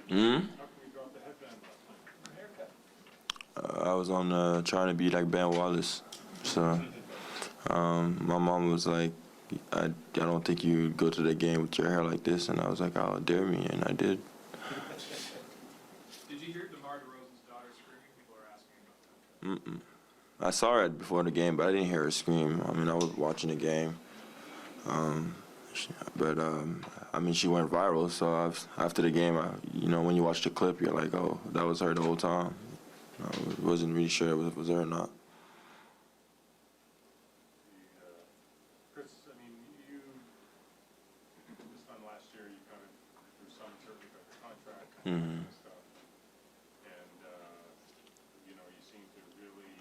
Hmm? How come you dropped the headband last time? I was on trying to be like Ben Wallace. So my mom was like, I don't think you would go to the game with your hair like this. And I was like, oh, dare me. And I did. Did you hear DeMar DeRozan's daughter screaming? People are asking about that. Mm-mm. I saw her before the game, but I didn't hear her scream. I mean, I was watching the game. But I mean, she went viral. So after the game, when you watch the clip, you're like, oh, that was her the whole time. I wasn't really sure if it was her or not. Chris, I mean, you this time last year, you kind of through some uncertainty about your contract and that kind of stuff, and you seem to really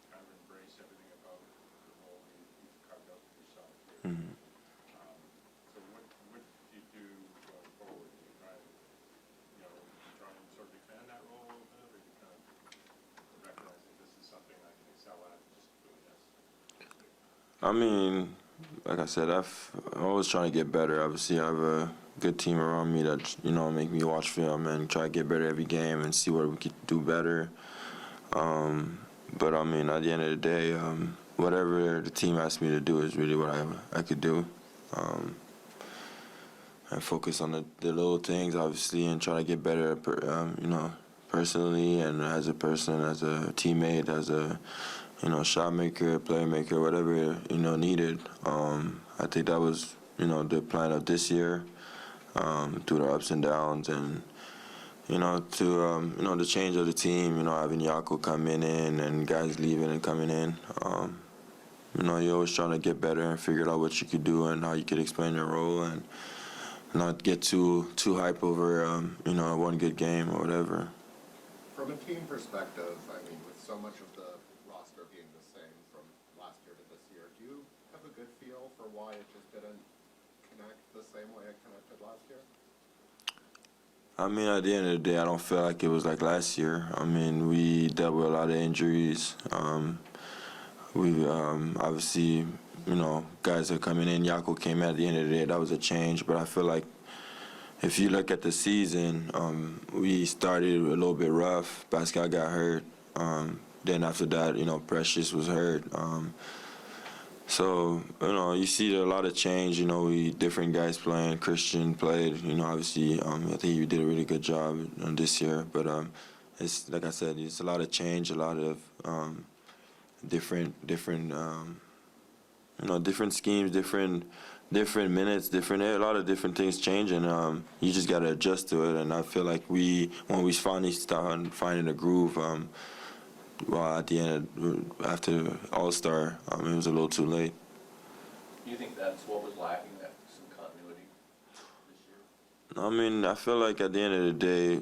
kind of embrace everything about the role you've carved out for yourself here. Hmm. So what do you do going forward? Do you try and sort of expand that role a little bit, or you kind of recognize that this is something I can excel at just doing this? I mean, like I said, I'm always trying to get better. Obviously, I have a good team around me that make me watch film and try to get better every game and see what we could do better. But I mean, at the end of the day, whatever the team asks me to do is really what I could do. And focus on the little things, obviously, and try to get better, personally and as a person, as a teammate, as a shot maker, player maker, whatever needed. I think that was the plan of this year, through the ups and downs, and the change of the team. Having Yako coming in and guys leaving and coming in. You're always trying to get better and figure out what you could do and how you could explain your role and not get too hype over one good game or whatever. From a team perspective, I mean, with so much of the roster being the same from last year to this year, do you have a good feel for why it just didn't connect the same way it connected last year? I mean, at the end of the day, I don't feel like it was like last year. I mean, we dealt with a lot of injuries. We obviously, guys are coming in. Yako came at the end of the day. That was a change, but I feel like if you look at the season, we started a little bit rough. Pascal got hurt. Then after that, Precious was hurt. So, you see a lot of change. We different guys playing. Christian played. Obviously, I think you did a really good job this year. But it's like I said, it's a lot of change, a lot of different schemes, different minutes, a lot of different things change, and you just gotta adjust to it. And I feel like when we finally start finding a groove, well, at the end, after All-Star, it was a little too late. Do you think that's what was lacking, that some continuity this year? I mean, I feel like at the end of the day,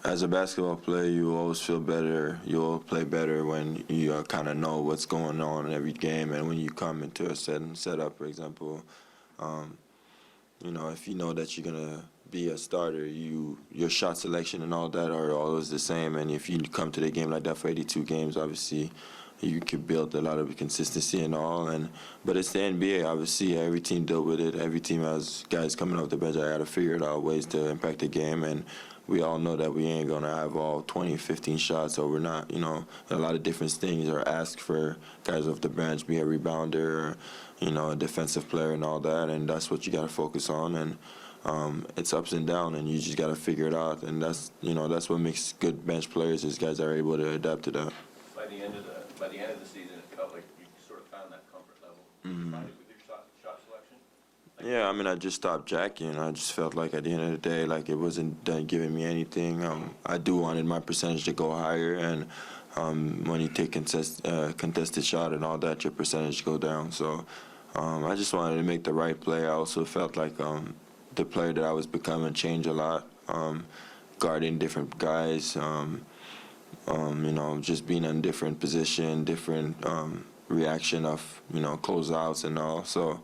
as a basketball player, you always feel better. You'll play better when you kind of know what's going on in every game, and when you come into a setup, for example, if you know that you're gonna be a starter, your shot selection and all that are always the same. And if you come to the game like that for 82 games, obviously, you could build a lot of consistency and all. But it's the NBA. Obviously, every team dealt with it. Every team has guys coming off the bench. I got to figure out ways to impact the game. And we all know that we ain't going to have all 20, 15 shots, or we're not, a lot of different things are asked for guys off the bench, be a rebounder, or, a defensive player and all that, and that's what you got to focus on. And it's ups and downs, and you just got to figure it out. And that's what makes good bench players, is guys that are able to adapt to that. By the end of the season, it felt like you sort of found that comfort level. Did you find it with your shot selection? Yeah, I mean, I just stopped jacking. I just felt like at the end of the day, like it wasn't giving me anything. I wanted my percentage to go higher, and when you take contested shot and all that, your percentage go down. So I just wanted to make the right play. I also felt like the player that I was becoming changed a lot, guarding different guys, just being in different position, different reaction of, closeouts and all. So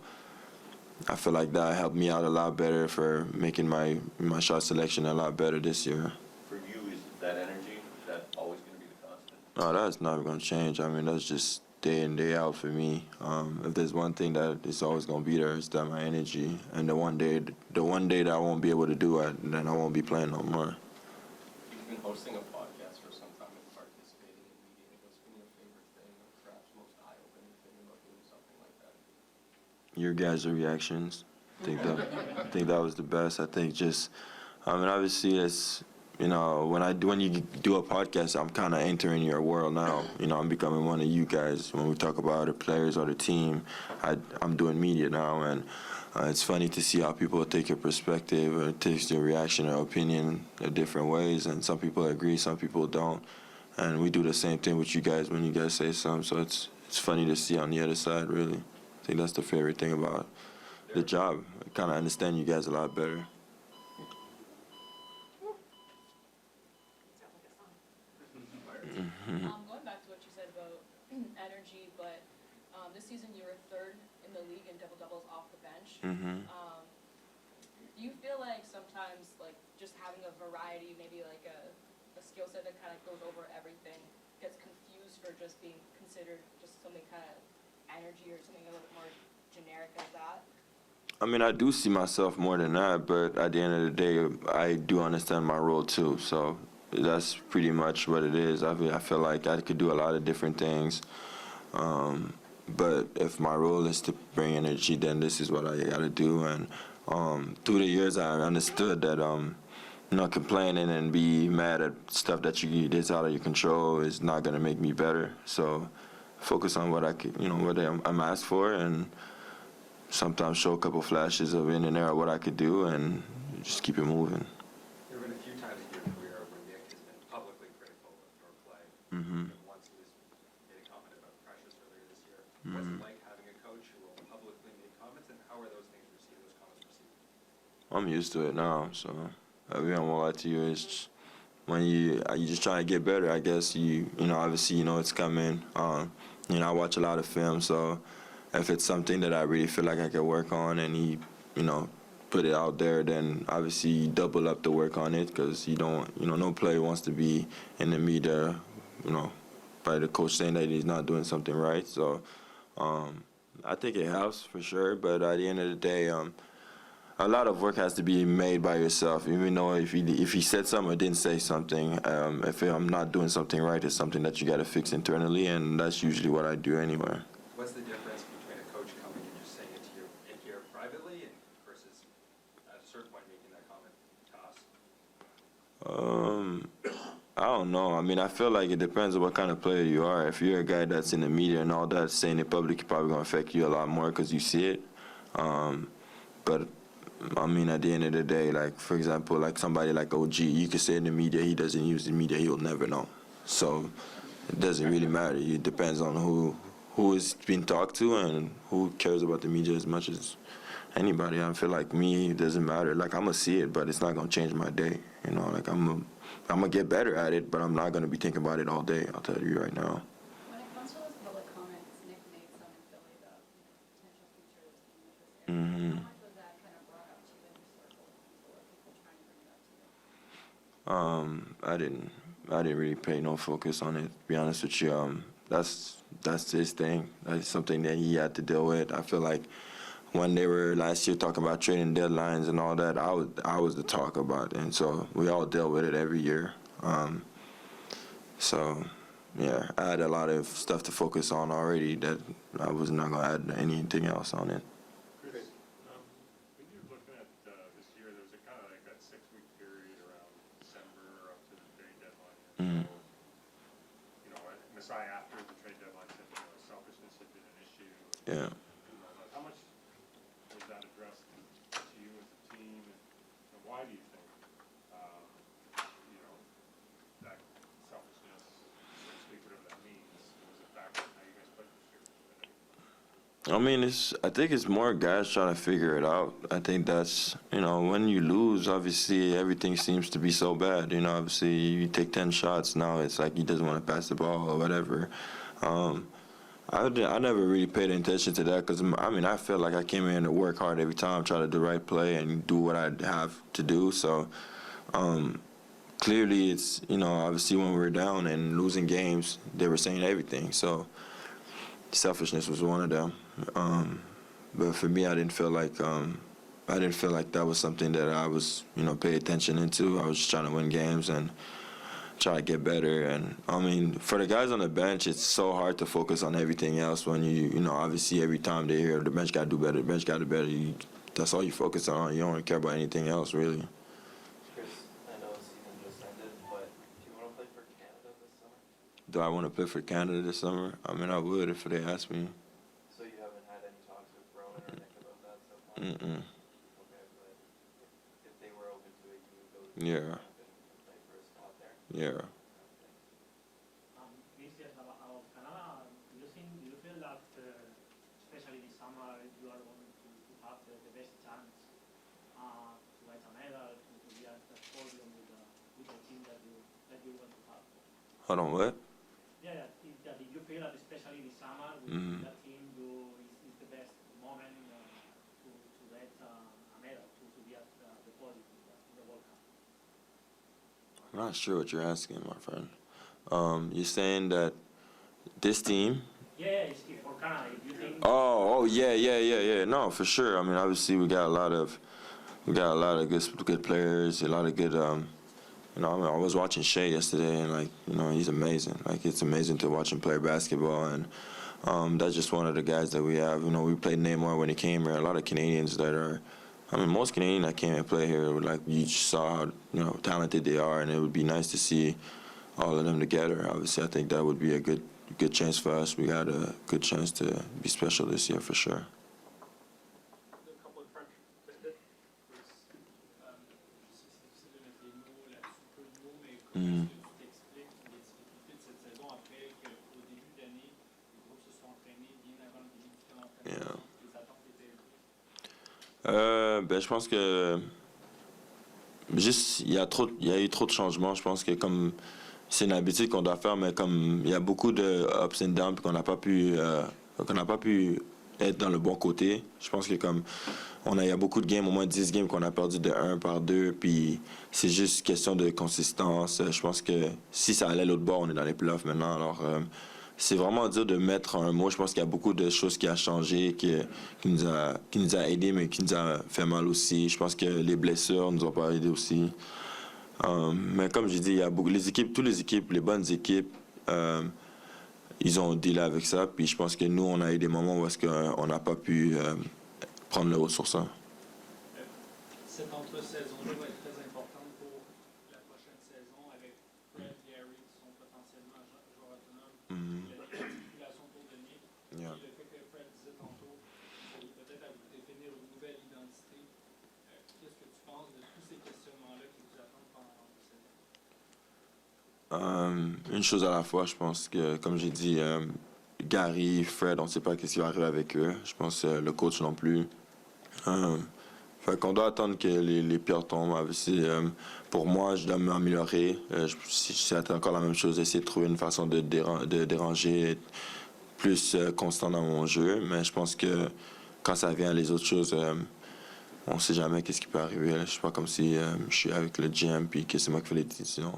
I feel like that helped me out a lot better for making my shot selection a lot better this year. For you, is that energy, is that always going to be the constant? No, that's not going to change. I mean, that's just day in, day out for me. If there's one thing that is always gonna be there, it's that my energy. And the one day that I won't be able to do it, then I won't be playing no more. You've been hosting a podcast for some time and participating in media. What's been your favorite thing, or perhaps most eye-opening thing about doing something like that? Your guys' reactions. I think that was the best. I think just, I mean, obviously it's, you know, when you do a podcast, I'm kind of entering your world now. You know, I'm becoming one of you guys. When we talk about the players or the team, I'm doing media now, and it's funny to see how people take your perspective or take your reaction or opinion in different ways. And some people agree, some people don't. And we do the same thing with you guys when you guys say something. So it's funny to see on the other side, really. I think that's the favorite thing about the job. I kind of understand you guys a lot better. Going back to what you said about energy, but this season you were third in the league in double-doubles off the bench. Do you feel like sometimes, like, just having a variety, maybe like a skill set that kind of goes over everything, gets confused for just being considered just something kind of energy or something a little bit more generic as that? I mean, I do see myself more than that, but at the end of the day, I do understand my role too. So that's pretty much what it is. I feel like I could do a lot of different things, but if my role is to bring energy, then this is what I got to do. And through the years, I understood that not complaining and be mad at stuff that's out of your control is not gonna make me better. So focus on what I could, you know, what I'm asked for, and sometimes show a couple flashes of in and there of what I could do, and just keep it moving. There have been a few times in your career where Nick has been publicly critical of your play. Once he made a comment about Precious earlier this year. What's it like having a coach who will publicly make comments, and how are those comments received? I'm used to it now, so I won't lie to you. It's just, when you just trying to get better, I guess. You know, obviously you know it's coming. You know, I watch a lot of film, so if it's something that I really feel like I can work on, and he, you know, put it out there, then obviously you double up the work on it, because you don't, you know, no player wants to be in the media, you know, by the coach saying that he's not doing something right. So I think it helps for sure, but at the end of the day, a lot of work has to be made by yourself. Even though if he said something or didn't say something, if I'm not doing something right, it's something that you got to fix internally, and that's usually what I do anyway. What's the difference between a coach coming and just saying it to you in here privately, and versus at a certain point making that comment to us? I don't know. I mean, I feel like it depends on what kind of player you are. If you're a guy that's in the media and all that, saying it public is probably going to affect you a lot more because you see it. But I mean, at the end of the day, like, for example, like somebody like OG, you could say in the media, he doesn't use the media, he'll never know. So it doesn't really matter. It depends on who is being talked to and who cares about the media as much as anybody. I feel like me, it doesn't matter. Like, I'm going to see it, but it's not going to change my day. You know, like, I'm going to get better at it, but I'm not going to be thinking about it all day, I'll tell you right now. When it comes to those public comments Nick made some in Philly about potential future of the team, how much was that kind of brought up to you in your circle of people, or people trying to bring it up to you? I didn't really pay no focus on it, to be honest with you. That's his thing. That's something that he had to deal with. I feel like when they were last year talking about trading deadlines and all that, I was the talk about it, and so we all deal with it every year. So yeah, I had a lot of stuff to focus on already that I was not gonna add anything else on it. Chris, when you're looking at this year, there was a kind of like that 6-week period around December up to the trade deadline. So, you know, Messiah after the trade deadline said, you know, selfishness had been an issue. Yeah. How much was that addressed to you as a team, and why do you think, you know, that selfishness, so to speak, whatever that means, was a factor in how you guys played this year? I mean, I think it's more guys trying to figure it out. I think that's, you know, when you lose, obviously everything seems to be so bad. You know, obviously you take 10 shots, now it's like he doesn't want to pass the ball or whatever. I never really paid attention to that because, I mean, I feel like I came in to work hard every time, try to do the right play and do what I have to do. So clearly it's, you know, obviously when we were down and losing games, they were saying everything. So selfishness was one of them. But for me, I didn't feel like that was something that I was, pay attention into. I was just trying to win games and try to get better. And I mean, for the guys on the bench, it's so hard to focus on everything else when obviously every time they hear the bench got to do better, the bench got to do better. That's all you focus on. You don't really care about anything else, really. Chris, I know the season just ended, but do you want to play for Canada this summer? Do I want to play for Canada this summer? I mean, I would if they asked me. So you haven't had any talks with Rowan or Nick about that so far? Mm-mm. Okay, but if they were open to it, you would go to Yeah. camp and play for a spot there? Yeah. This year about Canada, do you feel that, especially this summer, you are going to have the best chance to get a medal, to be at the podium with the team that you want to have? Hold on, what? Yeah, that you feel that especially this summer with Mhm. that team, is the best moment to get a medal, to be at the podium in the World Cup. I'm not sure what you're asking, my friend. You're saying that this team? Yeah, it's here for Canada. If you think Oh, yeah. No, for sure. I mean, obviously we got a lot of good players, a lot of good. I was watching Shea yesterday, and he's amazing. Like, it's amazing to watch him play basketball, and that's just one of the guys that we have. We played Neymar when he came here. A lot of Canadians that are. I mean, most Canadians that came and play here, you just saw how talented they are, and it would be nice to see all of them together. Obviously, I think that would be a good chance for us. We got a good chance to be special this year for sure. A couple of French bit, je sais si c'est difficile de mettre les mots là-dessus, peu de mots, mais comment est-ce que tu t'expliques les difficultés de cette saison après qu'au début de l'année, les groupes se sont entraînés bien avant le début du camp d'entraînement, les attentes étaient élevées? Je pense que juste il y a eu trop de changements. Je pense que comme c'est une habitude qu'on doit faire, mais comme il y a beaucoup de ups and downs qu'on n'a pas pu être dans le bon côté. Je pense que comme il y a beaucoup de games, au moins 10 games qu'on a perdu de 1 par 2, puis c'est juste question de consistance. Je pense que si ça allait l'autre bord, on est dans les playoffs maintenant. Alors c'est vraiment dur de mettre un mot. Je pense qu'il y a beaucoup de choses qui a changé, qui nous a aidés, mais qui nous a fait mal aussi. Je pense que les blessures nous ont pas aidés aussi. Mais comme je dis, il y a toutes les équipes, les bonnes équipes, ils ont dealé avec ça. Puis je pense que nous, on a eu des moments où on n'a pas pu prendre le haut sur ça. Cette entre-saison-là va être très importante pour la prochaine saison avec Fred et Harry qui sont potentiellement joueurs autonomes. L'articulation autour de Nick. Yeah. Et le fait que Fred disait tantôt, vous allez peut-être à vous définir une nouvelle identité. Qu'est-ce que tu penses de tous ces questionnements-là qui vous attendent pendant la saison? Une chose à la fois, je pense que, comme j'ai dit, Gary, Fred, on ne sait pas ce qui va arriver avec eux. Je pense le coach non plus. Fait qu'on doit attendre que les pierres tombent. Pour moi, je dois m'améliorer. C'est encore la même chose, essayer de trouver une façon de déranger, être plus constant dans mon jeu. Mais je pense que quand ça vient les autres choses, on ne sait jamais qu'est-ce qui peut arriver. Je suis pas comme si je suis avec le GM puis que c'est moi qui fais les décisions.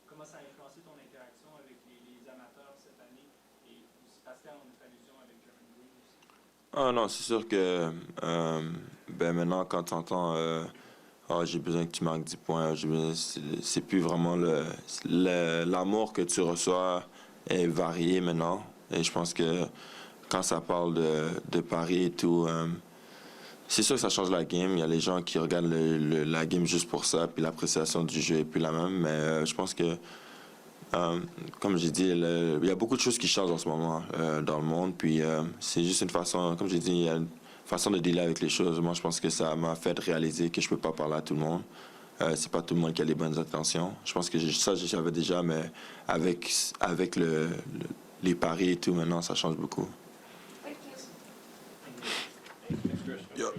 Comment ça a influencé ton interaction avec les amateurs cette année et aussi Pascal, on fait allusion avec Jeremy Green aussi. Ah non, c'est sûr que maintenant, quand tu entends j'ai besoin que tu marques 10 points, c'est plus vraiment l'amour que tu reçois est varié maintenant. Et je pense que quand ça parle de Paris et tout, c'est sûr que ça change la game. Il y a les gens qui regardent la game juste pour ça, puis l'appréciation du jeu est plus la même. Mais je pense que, comme j'ai dit, il y a beaucoup de choses qui changent en ce moment dans le monde. Puis c'est juste une façon, comme j'ai dit, il y a une façon de dealer avec les choses. Moi, je pense que ça m'a fait réaliser que je peux pas parler à tout le monde. C'est pas tout le monde qui a les bonnes intentions. Je pense que ça, je savais déjà, mais avec les paris et tout, maintenant, ça change beaucoup. Thank you. Thanks, Chris. Yeah.